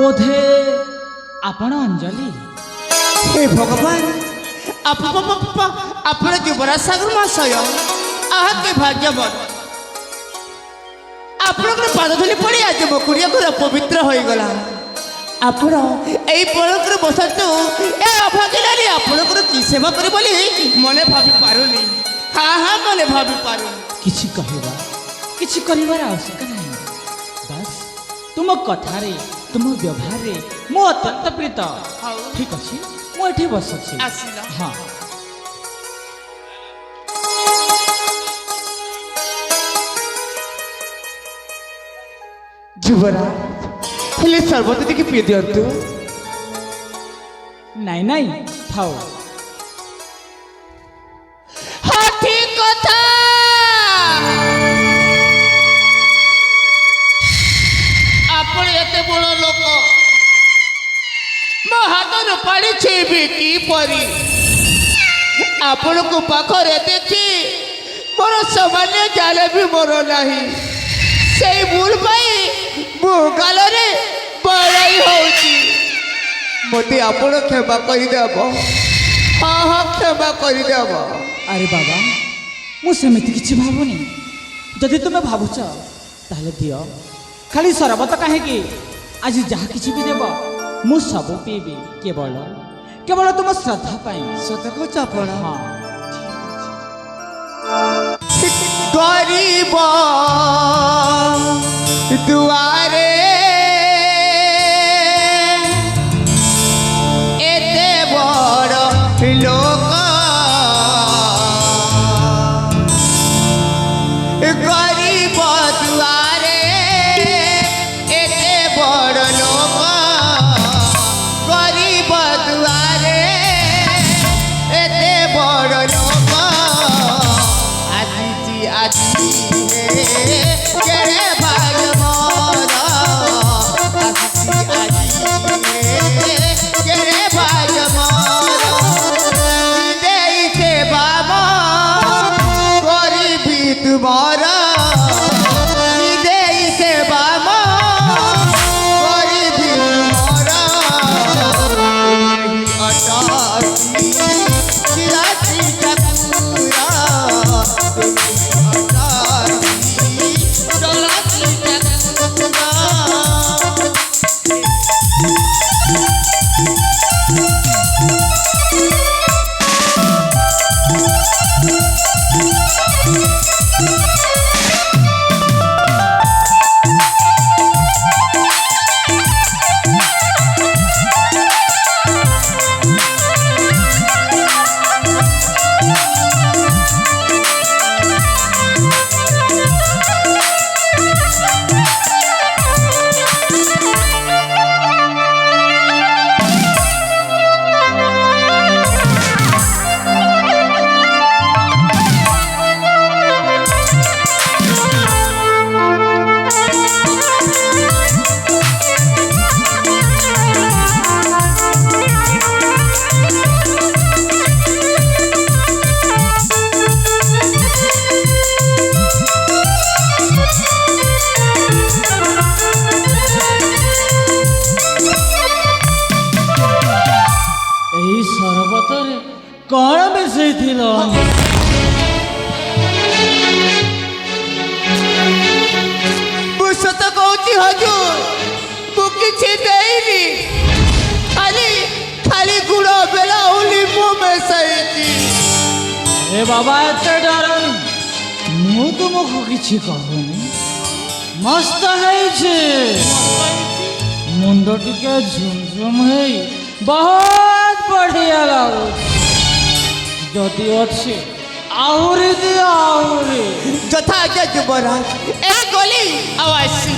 बोधे आपण अंजलि हे भगवान ଆପଣ ଯୁବରାଜ ସାଗର ମହାଶୟ ଆହା କି ଭାଗ୍ୟବାନ ଆପଣଙ୍କର ପାଦ ଧୂଳି ପଡ଼ି ଆଜି ମୋ କୁଡ଼ିଆ ଘର ପବିତ୍ର ହୋଇଗଲା ଆପଣ ଏଇ ପଳକରେ ବସନ୍ତୁ ଏ ଅଭାଗିଲାରେ ଆପଣଙ୍କର କି ସେବା କରି ବୋଲି ମନେ ଭାବି ପାରୁନି ହଁ ମନେ ଭାବି ପାରୁନି କିଛି କହିବା କିଛି କରିବାର ଆବଶ୍ୟକ ନାହିଁ ବାସ୍ ତୁମ କଥାରେ ତୁମ ବ୍ୟବହାରରେ ମୁଁ ଅତ୍ୟନ୍ତ ପ୍ରୀତ ଠିକ ଅଛି ମୁଁ ଏଠି ବସୁଛି ଆସିଲ ହଁ ଯୁବରାଜ ହେଲେ ସର୍ବତ ଟିକେ ପିଇ ଦିଅନ୍ତୁ ନାଇଁ ନାଇଁ ଥାଉ ହଁ ଠିକ କଥା ଆପଣ ଏତେ ବଡ଼ ଲୋକ ମୋ ହାତରୁ ପାଣି ଛୁଇଁବି କିପରି ଆପଣଙ୍କୁ ପାଖରେ ଦେଖି ମୋର ସାମାନ୍ୟ ଜ୍ଞାନ ବି ମୋର ନାହିଁ ସେଇ ଭୁଲ ପାଇଁ ମୁଁ ଗାଲରେ ବଳାଇ ହଉଛି ମୋତେ ଆପଣ କ୍ଷମା କରିଦେବ ହଁ କ୍ଷମା କରିଦେବ ଆରେ ବାବା ମୁଁ ସେମିତି କିଛି ଭାବୁନି ଯଦି ତୁମେ ଭାବୁଛ ତାହେଲେ ଦିଅ ଖାଲି ସରବତ କାହିଁକି ଆଜି ଯାହା କିଛି ବି ଦେବ ମୁଁ ସବୁ ପିଇବି କେବଳ ତୁମ ଶ୍ରଦ୍ଧା ପାଇଁ ସତ କହୁଛ ଆପଣ ହଁ ଗରିବ ଦୁଆରେ ଏତେ ବଡ଼ ଲୋକ ଗରିବ ଦୁଆରେ ଏତେ ବଡ଼ ଲୋକ ଗରିବ ଦୁଆରେ ଏତେ ବଡ଼ ଲୋକ ଆସିଛି ଆଜି କେଡ଼େ ଭାଗ ମୋର ଆସିଛି ଆଜି କେଡ଼େ ଭାଗ ମୋର ଦେଇ ସେବା କରିବି ତୁମର ଦେଇ ସେବା କରିବି ତୁମର ଅଟକି ଚିରାଚି ଠାକୁର कौन मिसैथिल सत कहूँ हजूर मु किसी देनी खाली खाली गुड़ बेला लिंबू मिसैती ए बाबा एते डर मु तुमको किसी कहूनी मस्त है मुंड टिके झुमझुम है बहुत बढ़िया लगुच जदि अच्छे आहरी दिए आहरी যথা আজ্ঞা যুবরাজ এ গলি আওয়াসি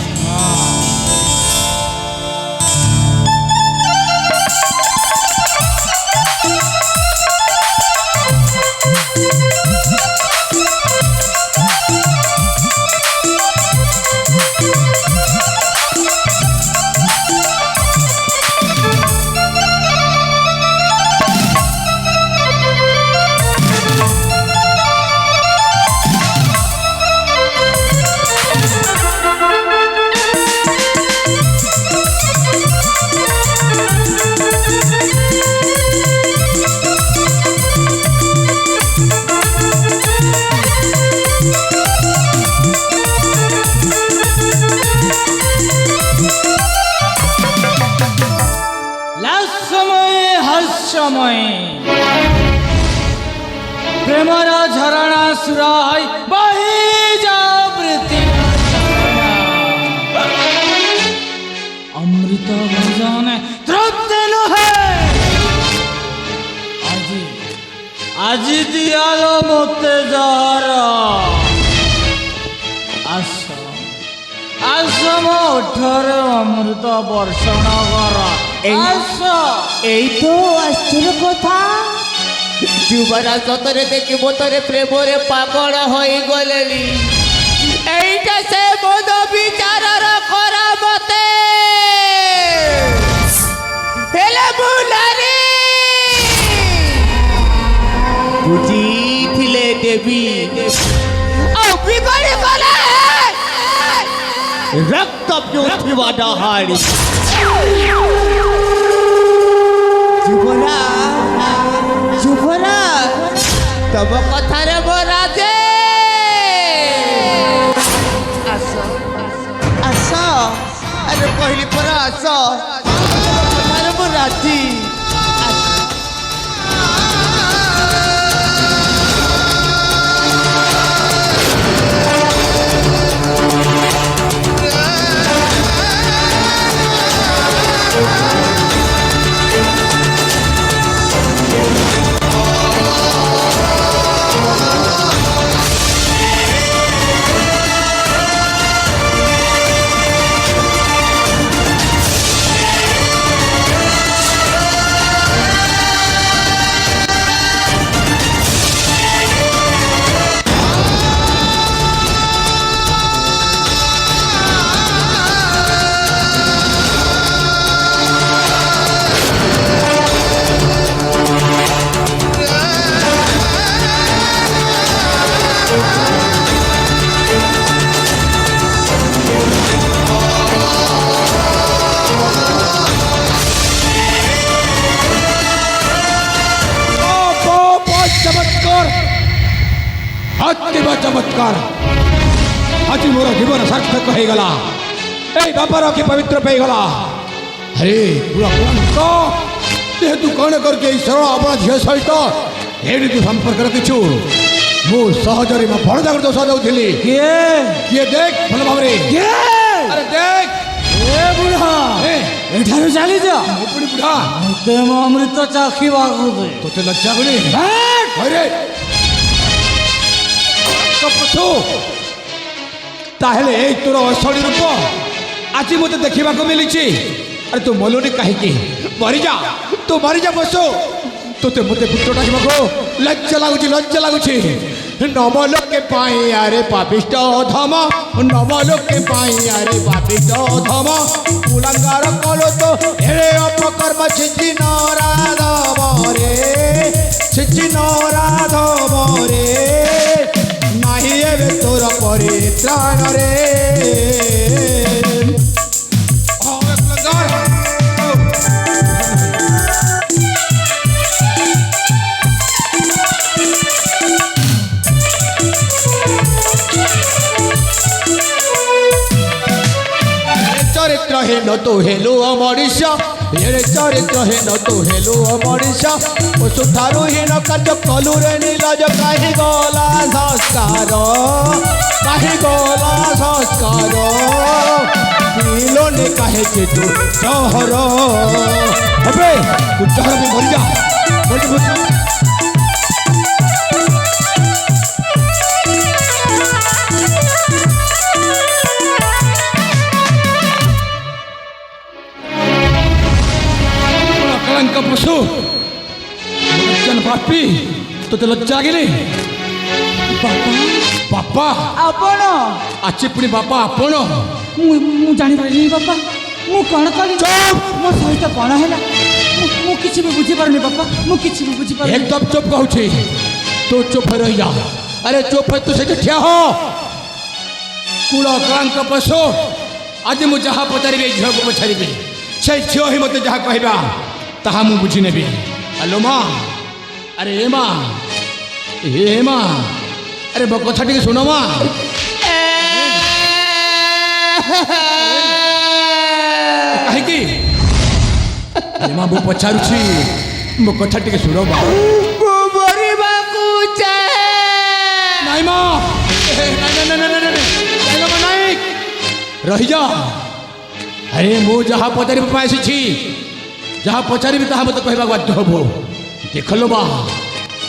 প্রেমর ঝরଣା সুরাই বহি যাও প্রীতি অমৃত ভজনে তৃপ্তি নহে আজি আজি দিয়ালো মতে যার আস আস মো ওঠরে অমৃত বর্ষণ কর আস এই তো আসছিল কথা যুবরাজ সতরে দেখি মোতরে প্রেমরে পাগল হয়ে গলেনি এইটা সে মন বিচারর করা মতে হেলে বুলারি বুঝিছিলে দেবী ଆଉ ବିଗଡ଼ି ଗଲେ ରକ୍ତ ପିଉଥିବା ଡାହାଳି ଯୁବରା ଯୁବରା ତମ କଥାରେ ମୋ ରାଜେ ଆସ ଆସ ଆରେ କହିଲି ପରା ଆସ କଥାରେ ମୋ ରାଜି अतिब चमत्कार आज मोर जीवन सार्थक हो गला बापार की पवित्र पेगला अरे पूरा जेहेतु कौन करके सरल अपना झील सहित ये तू संपर्क रखिछु मु सहजरे मैं भणजा दोष दौली किए देख भल भाव अरे देख ए बुढ़ा एठारु चली जा पुणी बुढ़ा मते अमृत चाखिबा दे तोते लज्जा गुनी अरे ताहले ए तोर असली रूप आज मत देखा मिली अरे तू मलुनी कहीं मरीजा तू मरीजा बसो तोते मत पुत्र डाक लज्जा लगुच नवलोके पाई आरे पापिष्ट धम नवलोके पाई आरे पापिष्ट धम कुलांगार कलो तो एरे अपकर्म छिची नराधम रे नाही एबे तोर परित्राण रे चरित्रहीन तू हेलु मनीषा ये चरित्रहीन तू हेलु मनीषा पशुठारु हीन कार्य कलु रे नीलज कहीं गला संस्कार मिलोने कहे तू सहर अबे तू सहर में मर जा पशु पापी तो लज्जा गिरी बापा आपण आछि पुणी बापा आपण मु जानि पारिनी बापा मु कोन कली मो सहित कोन हैला मु किछि भी बुझी पारनी बापा मु किछि भी बुझी पारनी एकदम चुप कहूछि तो चुप रह जा अरे चुप है तू से ठिया हो कुल क्रांत पशु आज मु जहा पचारि झील को पचारि से झील ही मत जहा कहबा ताहा मु बुझी नेबी हेलो माँ अरे ए माँ अरे मो कथा टिके सुनो माँ कहीं अरे माँ मु पचारुछि मो कथा टिके सुनो माँ मरिबाकू चाहे ରହିଯା। ଆରେ ମୁଁ ଯାହା ପଚାରିବା ପାଇଁ ଆସିଛି, ଯାହା ପଚାରିବି ତାହା ମୋତେ କହିବାକୁ ବାଧ୍ୟ ହବ। ଦେଖିଲ ମା,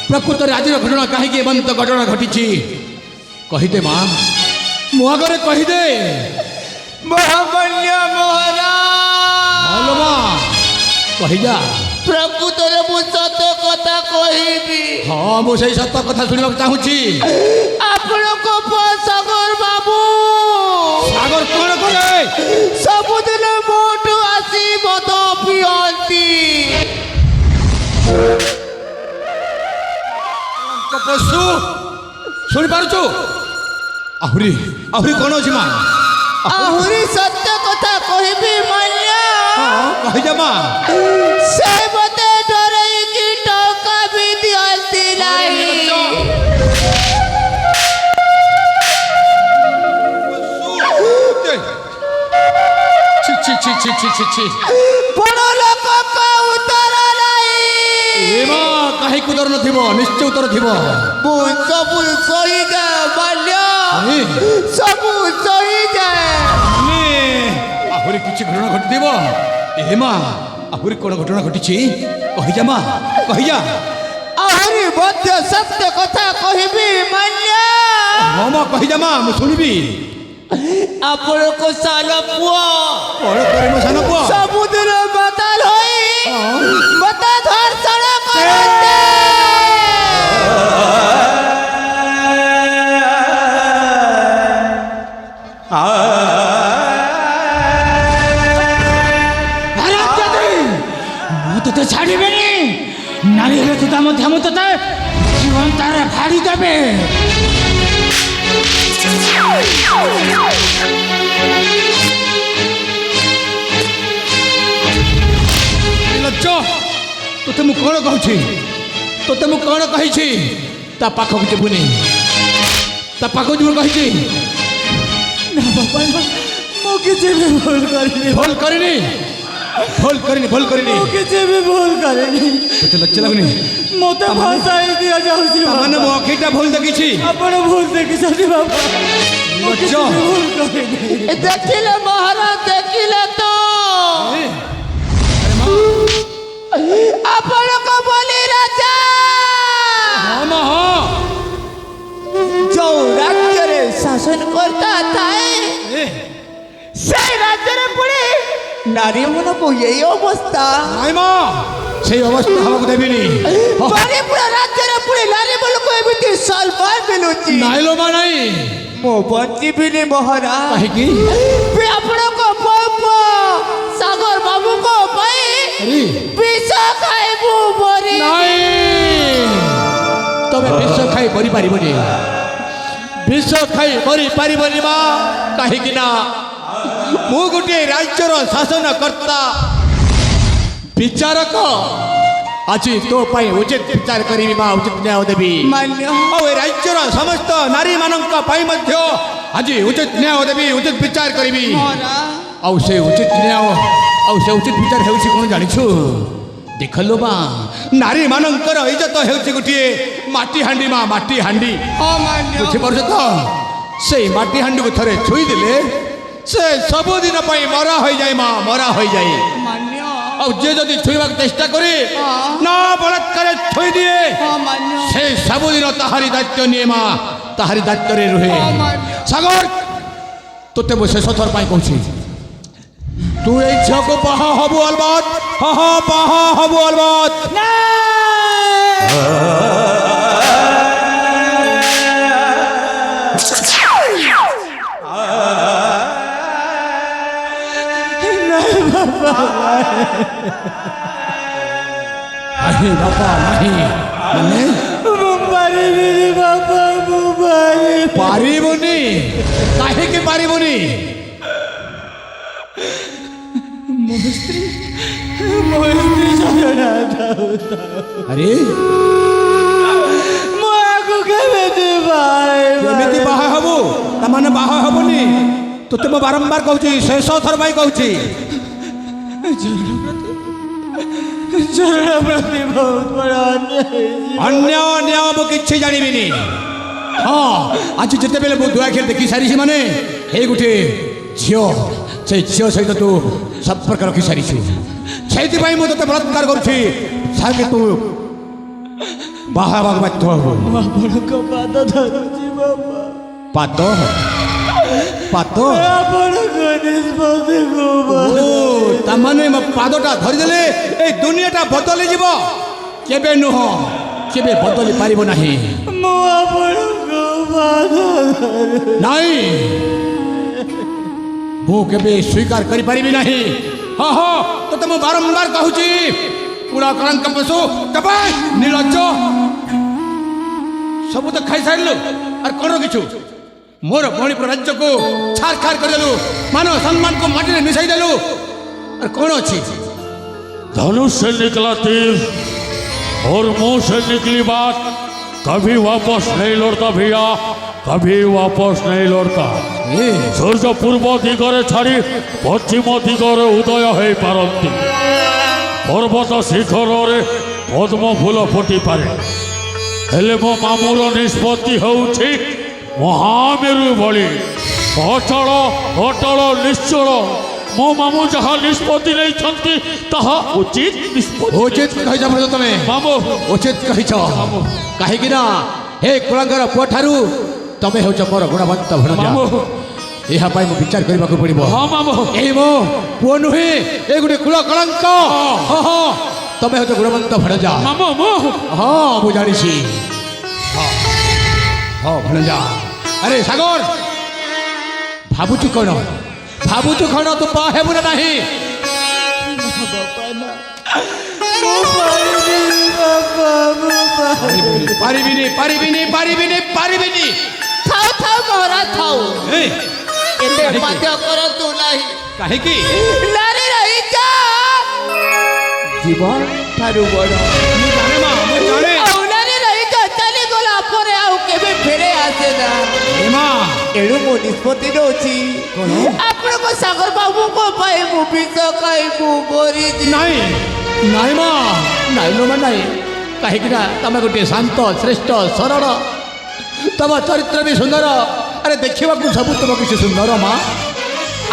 ପ୍ରକୃତରେ ଆଜିର ଘଟଣା କାହିଁକି ଏମନ୍ତ ଘଟଣା ଘଟିଛି କହିଦେ ମା, ମୋ ଆଗରେ କହିଦେ। ମହାମାନ୍ୟ ମହାରାଜ, ଭଲ ମା, କହିଯା। ପ୍ରକୃତରେ ମୁଁ ସତ କଥା କହିବି। ହଁ, ମୁଁ ସେଇ ସତ କଥା ଶୁଣିବାକୁ ଚାହୁଁଛି। ଆପଣଙ୍କ ପୁଅ ସାଗର ବାବୁ ସାଗର କ'ଣ କରେ? ସବୁଦିନ ମୋଠୁ ଆସି ମଦ ପିଅନ୍ତି। ପଶୁ ଶୁଣିପାରୁଛୁ? ଆହୁରି ଆହୁରି କ'ଣ ଅଛି ମା? ଆହୁରି ସତ୍ୟ କଥା କହିବି ମାନ୍ୟ। କହିଯା ମା। ସେ ମତେ ଡରେଇକି ଟଙ୍କା ବି ଦିଅନ୍ତି ନାହିଁ। ବଡ଼ ଲୋକଙ୍କ ଉତ୍ତର ନାହିଁ। ଏ ମା, କାହିଁକି ଉତ୍ତର ନଥିବ? ନିଶ୍ଚୟ ଉତ୍ତର ଥିବ। ମୁଁ ସବୁ ସହିଯାଏ ମାନ୍ୟ, ସବୁ ସହିଯାଏ। ଆହୁରି କିଛି ଘଟଣା ଘଟିଥିବ। ଏ ମା, ଆହୁରି କ'ଣ ଘଟଣା ଘଟିଛି କହିଯା ମା, କହିଯା। ଆହୁରି ମଧ୍ୟ ସତ୍ୟ କଥା କହିବି ମାନ୍ୟ। ହଁ ମା, କହିଯା ମା, ମୁଁ ଶୁଣିବି। ଆପଣଙ୍କ ସାନ ପୁଅ କ'ଣ କରେ ମୋ ସାନ ପୁଅ? ସବୁଦିନ ମାତାଲ ହୋଇ ମତେ ଧର୍ଷଣ କରନ୍ତି। ମୁଁ ତୋତେ ଛାଡ଼ିବିନି। ନାରୀ ହେଲେ ତୁ ତା ମଧ୍ୟ ମୁଁ ତୋତେ ଜୀବନ ତାର ଭାଡ଼ି ଦେବେ। ଲଜ୍ଜ, ତୋତେ ମୁଁ କ'ଣ କହୁଛି? ତୋତେ ମୁଁ କ'ଣ କହିଛି? ତା ପାଖକୁ ଯିବୁନି, ତା ପାଖକୁ ଯିବୁ କହିଛି। ନା ବାପା, ମୁଁ କିଛି ବି ଭୁଲ କରିନି। ଭୁଲ କରିନି, ଭୁଲ କରିନି, ଭୁଲ କରିନି। ମୁଁ କିଛି ବି ଭୁଲ କରିନି। ତୋତେ ଲଜ୍ଜ ଲାଗୁନି? ମୋତେ ଭାଷାଇ ଦିଆଯାଉଛି। ମାନେ ମୋ ଆଖିଟା ଭୁଲ ଦେଖିଛି। ଆପଣ ଭୁଲ ଦେଖିଛନ୍ତି ବାପା। ମୁଁ କିଛି ଲଜ୍ଜ। ବି ଭୁଲ କରିନି। ଦେଖିଲେ ମହାରାଜ, ଦେଖିଲେ ତ ଆପଣଙ୍କ ବୋଲି ରାଜା ହଁ ମା, ହଁ। ଯୋଉ ରାଜ୍ୟରେ ଶାସନ କର୍ତ୍ତା ଥାଏ, সেই ରାଜ୍ୟରେ ପୁଣି ନାରୀ ମାନଙ୍କୁ ଏଇ ଅବସ୍ଥା। ନାଇଁ ମା, ସେଇ ଅବସ୍ଥା ହବାକୁ ଦେବିନି। ବାରିପୁର ରାଜ୍ୟରେ ପୁଣି ନାରୀ ମାନଙ୍କୁ ଏମିତି ସମ୍ମାନ ମିଳୁଛି। ନାଇଁ ଲୋ ମା, ନାଇଁ। ମୁଁ ବଞ୍ଚିବିନି ମହାରାଜ। କାହିଁକି? ଆପଣଙ୍କ ପୁଅ ସାଗର ବାବୁଙ୍କ ପାଇଁ ବିଷ ଖାଇବୁ ମରି। ନାଇଁ, ତମେ ବିଷ ଖାଇ ମରିପାରିବନି। ବିଷ ଖାଇ ମରିପାରିବନି ମା। କାହିଁକି ନା ମୁଁ ଗୋଟିଏ ରାଜ୍ୟର ଶାସନକର୍ତ୍ତା, ବିଚାରକ। ଆଜି ତୋ ପାଇଁ ଉଚିତ ବିଚାର କରିବି ମା, ଉଚିତ ନ୍ୟାୟ ଦେବି। ମାନ୍ୟ। ଆଉ ଏ ରାଜ୍ୟର ସମସ୍ତ ନାରୀମାନଙ୍କ ପାଇଁ ମଧ୍ୟ ଆଜି ଉଚିତ ନ୍ୟାୟ ଦେବି, ଉଚିତ ବିଚାର କରିବି। ଆଉ ସେ ଉଚିତ ନ୍ୟାୟ, ଆଉ ସେ ଉଚିତ ବିଚାର ହେଉଛି କ'ଣ ଜାଣିଛୁ? ଦେଖିଲୁ ମା, ନାରୀମାନଙ୍କର ଇଜ୍ଜତ ହେଉଛି ଗୋଟିଏ ମାଟି ହାଣ୍ଡି ମା, ମାଟି ହାଣ୍ଡି। ବୁଝିପାରୁଛ ତ? ସେଇ ମାଟି ହାଣ୍ଡିକୁ ଥରେ ଛୁଇଁଦେଲେ ସେ ସବୁଦିନ ପାଇଁ ମରା ହୋଇଯାଏ ମା, ମରା ହୋଇଯାଏ। ଆଉ ଯିଏ ଯଦି ଛୁଇଁବାକୁ ଚେଷ୍ଟା କରେ, ନା ବଳାତ୍କାରରେ ଛୁଇଁ ଦିଏ, ସେ ସବୁଦିନ ତାହାରି ଦାୟିତ୍ୱ ନିଏ ମା, ତାହାରି ଦାୟିତ୍ୱରେ ରୁହେ। ସାଗର, ତୋତେ ମୁଁ ଶେଷ ଥର ପାଇଁ କହୁଛି, ତୁ এই ঝিଅକୁ ବାହା ହବୁ ଅଲବତ। ବାହା ହବୁ ଅଲବତ। नहीं बापा, नहीं। ମାନେ ମୁଁ ପାରିବିନି ବାପା, ମୁଁ ପାରିବିନି। ପାରିବୁନି? କାହିଁକି ପାରିବୁନି? ମୋ ସ୍ତ୍ରୀ ଜଗନ୍ନାଥ। ଆରେ ମୁଁ ଆକୁ କେମିତି କେମିତି ବାହା ହବୁ? ତାମାନେ ବାହା ହବୁନି? ତୋତେ ମୁଁ ବାରମ୍ବାର କହୁଛି, ଶେଷ ଥର ପାଇଁ କହୁଛି। ଚରଣ ପ୍ରତି ବହୁତ ବଡ଼ ଅନ୍ୟ ଅନ୍ୟାୟ ମୁଁ କିଛି ଜାଣିବିନି। ହଁ, ଆଜି ଯେତେବେଳେ ମୁଁ ଦୁଆଖିଆ ଦେଖି ସାରିଛି ମାନେ ଏଇ ଗୋଟିଏ ଝିଅ ସେଇ ଝିଅ ସହିତ ତୁ ସମ୍ପର୍କ ରଖି ସାରିଛୁ ସେଇଥିପାଇଁ ମୁଁ ତୋତେ ବଳାତ୍କାର କରୁଛି ସାଙ୍ଗେ ତୁ ବାହା ହେବାକୁ ବାଧ୍ୟ ହବୁ ମୁଁ ଆପଣଙ୍କ ପାଦ ଧରୁଛି ବାବା ପାଦ ପାଦ ଆପଣଙ୍କ ନିଷ୍ପତ୍ତିକୁ ତାମାନେ ମୋ ପାଦଟା ଧରିଦେଲେ ଏଇ ଦୁନିଆଟା ବଦଳିଯିବ କେବେ ନୁହଁ କେବେ ବଦଳି ପାରିବ ନାହିଁ ମୁଁ ଆପଣଙ୍କ ପାଦ ନାଇଁ ମୁଁ କେବେ ସ୍ୱୀକାର କରିପାରିବି ନାହିଁ ହଁ ହଁ ତୋତେ ମୁଁ ବାରମ୍ବାର କହୁଛି ପୁରା କଳଙ୍କ ପଶୁ ତେବେ ନିର୍ଲଜ୍ଜ ସବୁ ତ ଖାଇସାରିଲୁ ଆରେ କ'ଣ ରଖିଛୁ ମୋର ମଣିପୁର ରାଜ୍ୟକୁ ଛାର ଖାର କରିଦେଲୁ ମାନ ସମ୍ମାନକୁ ମାଟିରେ ମିଶାଇ ଦେଲୁ ଆରେ କ'ଣ ଅଛି धनुष से निकला तीर और मुंह से निकली बात कभी वापस नहीं लौटता भैया कभी वापस नहीं लौटता सूर्य पूर्व दिगरे छाड़ी पश्चिम दिगरे उदय हो पारती पर्वत शिखर पद्म फूल फुटी पारे हेले मो मामूर निष्पत्ति होउछि महामेरु भली अचल अटल निश्चल मो मामू जहाँ निष्पत्ति नहीं ताहा उचित निष्पत्ति उचित कहिଛ ମଣିଷ ତମେ मामू उचित कहिଛ କାହିଁକି ନା ହେ କୁଳଙ୍କର ପୁଅ ଠାରୁ ତମେ ହେଉଛ ମୋର ଗୁଣବନ୍ତ ଭଣଜା मामू ଏହା ପାଇଁ ମୁଁ ବିଚାର କରିବାକୁ ପଡ଼ିବ हाँ मामू ଏଇ ମୋ ପୁଅ ନୁହେଁ ଏ ଗୋଟେ କୁଳ କଳଙ୍କ ହଁ ହଁ ତମେ ହେଉଛ ଗୁଣବନ୍ତ ଭଣଜା मामू मो ହଁ ମୁଁ ଜାଣିଛି ହଁ ଭଣଜା ଆରେ ସାଗର ଭାବୁଛୁ କ'ଣ ଭାବୁଛୁ କ'ଣ ତୁ ବାହା ହେବୁ ନା ନାହିଁ ପାରିବିନି ପାରିବିନି ପାରିବିନି ପାରିବିନି ଥାଉ ଥାଉ ମହାରାଜ ଥାଉ ଏ, ଏତେ ବାଧ୍ୟ କରନ୍ତୁ ନାହିଁ କାହିଁକି ନାରୀ ରହିଛ ଜୀବନ ଠାରୁ ବଡ଼ ମୁଁ ଜାଣେ ମା ମୁଁ ଜାଣେ ଆଉ ନାରୀ ରହିଛ ଚାଲିଗଲା ପରେ ଆଉ କେବେ ଫେରେ ଆସେ ନା ଏ ମା ଏଣୁ ମୁଁ ନିଷ୍ପତ୍ତି ନେଉଛି କ'ଣ ଆପଣଙ୍କ ସାଗର ବାବୁଙ୍କ ପାଇଁ ମୁଁ ବିଷ ଖାଇ ମୁଁ ମରିଛି ନାଇଁ ନାଇଁ ମା ନାଇଁ ଲୋ ମା ନାଇଁ କାହିଁକି ନା ତମେ ଗୋଟିଏ ଶାନ୍ତ ଶ୍ରେଷ୍ଠ ସରଳ ତମ ଚରିତ୍ର ବି ସୁନ୍ଦର ଆରେ ଦେଖିବାକୁ ସବୁ ତମ କିଛି ସୁନ୍ଦର ମା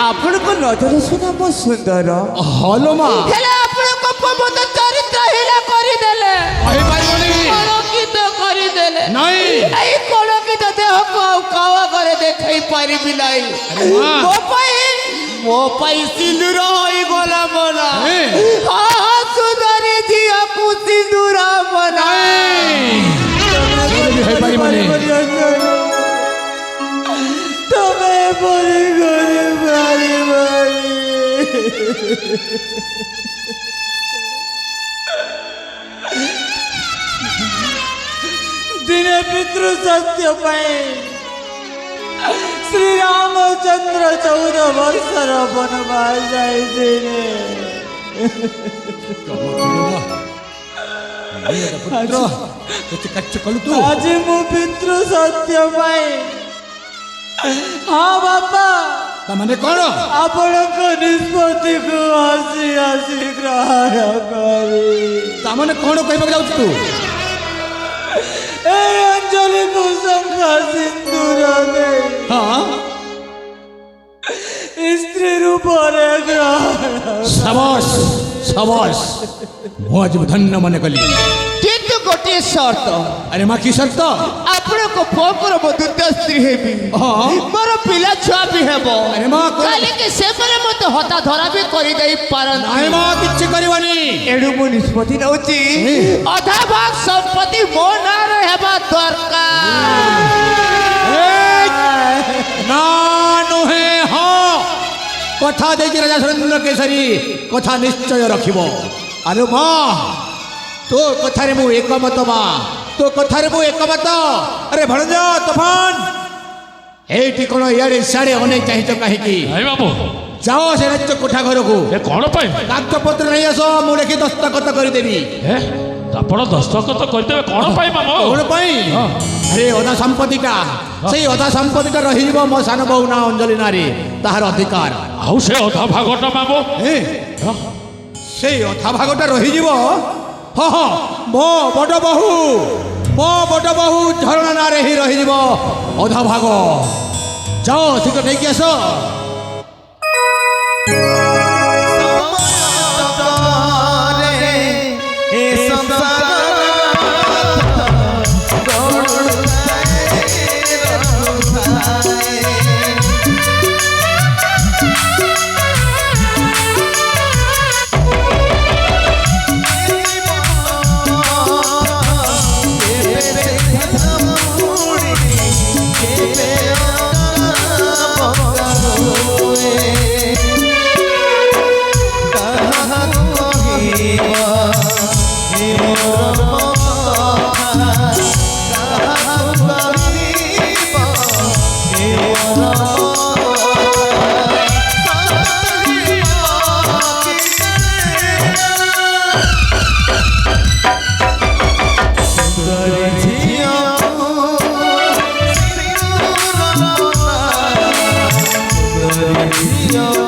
ଆପଣଙ୍କ ନଜର ସୁନା ମୋ ସୁନ୍ଦର ହଲୋ ମା ହେଲେ ଆପଣଙ୍କ ପବନ ଚରିତ୍ର ହୀନ କରିଦେଲେ କହିପାରିବନି କଳଙ୍କିତ କରିଦେଲେ ନାଇଁ ଏଇ କଳଙ୍କିତ ଦେହକୁ ଆଉ କାହା ଘରେ ଦେଖାଇ ପାରିବି ନାହିଁ ଆରେ ମା। ମୋ ପାଇଁ ସିନ୍ଦୁର ହୋଇଗଲା ମନା ଏ। ହଁ ସୁନ୍ଦରୀ ଝିଅକୁ ସିନ୍ଦୁର ମନା ବି ହେଇପାରିବନି ତମେ ପରି କରିପାରିବନି ଦିନେ ପିତୃ ସତ୍ୟ ପାଇଁ ଶ୍ରୀରାମଚନ୍ଦ୍ର 14 ବର୍ଷର ବନବାସ ଯାଇଥିଲେ କାର୍ଯ୍ୟ କଲୁ ତୁ ଆଜି ମୁଁ ପିତୃ ସତ୍ୟ ପାଇଁ ହଁ ବାପା ତାମାନେ କ'ଣ ଆପଣଙ୍କ ନିଷ୍ପତ୍ତିକୁ ହସି ହସି ଗ୍ରହଣ କରି ତାମାନେ କ'ଣ କହିବାକୁ ଯାଉଛୁ ତୁ এই অঞ্জলিକୁ ଶଙ୍ଖା ସିନ୍ଦୁର ଦେଇ ହଁ ସ୍ତ୍ରୀ ରୂପରେ ଗ୍ରହଣ ସାବାସ୍ ସାବାସ୍ ମୁଁ ଆଜି ଧନ୍ୟ ମନେ କଲି କିନ୍ତୁ ଗୋଟିଏ ସର୍ତ୍ତ ଆରେ ମା କି ସର୍ତ୍ତ ଆପଣଙ୍କ ପୁଅଙ୍କର ମୋ ଦ୍ୱିତୀୟ ସ୍ତ୍ରୀ ହେବି ହଁ ମୋର ପିଲା ଛୁଆ ବି ହେବ ଆରେ ମା କ'ଣ କାଲିକି ସେମାନେ ମୋତେ ହତା ଧରା ବି କରିଦେଇ ନାଇଁ ପାରନ୍ତି ମା କିଛି କରିବନି ଏଣୁ ମୁଁ ନିଷ୍ପତ୍ତି ନେଉଛି ଅଧା ଭାଗ ସମ୍ପତ୍ତି ମୋ ନାଁରେ ହେବା ଦରକାର ନା ନୁହେଁ ହଁ କଥା ଦେଇଛି ରାଜା ସୁରେନ୍ଦ୍ର କେଶରୀ କଥା ନିଶ୍ଚୟ ରଖିବ ଆରେ ମା ତୋ କଥାରେ ମୁଁ ଏକମତ ମା ତୋ କଥାରେ ମୁଁ ଏକମତ ଆରେ ଭଣଜା ତୋଫାନ ଏଇଠି କ'ଣ ଇଆଡ଼େ ସିଆଡ଼େ ଅନେକ ଚାହିଁଛ କାହିଁକି नहीं मामू ଯାଅ ସେ ରାଜ୍ୟ କୋଠା ଘରକୁ ये कौन पाई କାଗଜପତ୍ର ନେଇ ଆସ ମୁଁ ଲେଖି ଦସ୍ତଖତ କରିଦେବି ए ଆପଣ ଦସ୍ତଖତ କରିଦେବେ କ'ଣ ପାଇଁ ମାମୁ କ'ଣ ପାଇଁ ଆରେ ଅଧା ସମ୍ପତ୍ତିଟା ସେଇ ଅଧା ସମ୍ପତ୍ତିଟା ରହିଯିବ ମୋ ସାନ ବୋହୁ ନା ଅଞ୍ଜଳି ନାଁରେ ତାହାର ଅଧିକାର ଆଉ ସେ ଅଧା ଭାଗଟା ମାମୁ ସେଇ ଅଧା ଭାଗଟା ରହିଯିବ ହଁ ହଁ ମୋ ବଡ଼ ବୋହୁ ଝରଣା ନାଁରେ ହିଁ ରହିଯିବ ଅଧା ଭାଗ ଯାଅ ଶୀଘ୍ର ନେଇକି ଆସ रहियो